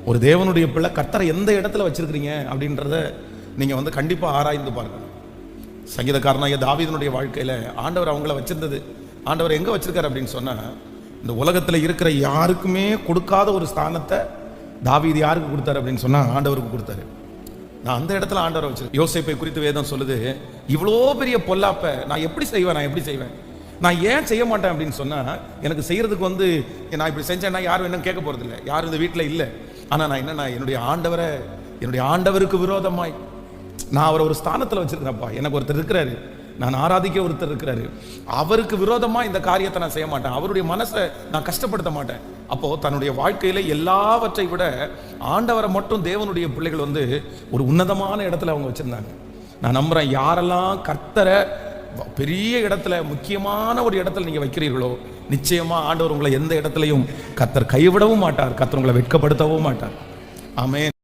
ஒரு தேவனுடைய பிள்ளை கர்த்தரை எந்த இடத்துல வச்சிருக்கிறீங்க அப்படின்றத நீங்கள் கண்டிப்பாக ஆராய்ந்து பார்க்கணும். சங்கீதக்காரனாகிய தாவீதுனுடைய வாழ்க்கையில் ஆண்டவர் அவங்கள வச்சிருந்தது. ஆண்டவர் எங்கே வச்சிருக்காரு அப்படின்னு சொன்னால், இந்த உலகத்தில் இருக்கிற யாருக்குமே கொடுக்காத ஒரு ஸ்தானத்தை தாவீது யாருக்கு கொடுத்தாரு அப்படின்னு சொன்னால் ஆண்டவருக்கு கொடுத்தாரு. நான் அந்த இடத்துல ஆண்டவரை வச்சிருக்கேன். யோசேப்பை குறித்து வேதம் சொல்லுது, இவ்வளோ பெரிய பொல்லாப்பை நான் எப்படி செய்வேன், நான் ஏன் செய்ய மாட்டேன் அப்படின்னு சொன்னால், எனக்கு செய்யறதுக்கு நான் இப்படி செஞ்சேன்னா யாரும் என்ன கேட்க போறது இல்லை, யாரும் இந்த வீட்டில் இல்லை. ஆனால் நான் என்னன்னா என்னுடைய ஆண்டவருக்கு விரோதமாய் நான் அவரை ஒரு ஸ்தானத்தில் வச்சிருக்கிறேன்ப்பா. எனக்கு ஒருத்தர் இருக்கிறாரு, நான் ஆராதிக்க ஒருத்தர் இருக்கிறாரு, அவருக்கு விரோதமா இந்த காரியத்தை நான் செய்ய மாட்டேன், அவருடைய மனசை நான் கஷ்டப்படுத்த மாட்டேன். அப்போ தன்னுடைய வாழ்க்கையில எல்லாவற்றை விட ஆண்டவரை மட்டும் தேவனுடைய பிள்ளைகள் ஒரு உன்னதமான இடத்துல அவங்க வச்சிருந்தாங்க. நான் நம்புறேன், யாரெல்லாம் கர்த்தரை பெரிய இடத்துல, முக்கியமான ஒரு இடத்துல நீங்க வைக்கிறீர்களோ, நிச்சயமா ஆண்டவர் உங்களை எந்த இடத்துலையும் கர்த்தர் கைவிடவும் மாட்டார், கர்த்தர் உங்களை வெட்கப்படுத்தவும் மாட்டார். ஆமென்.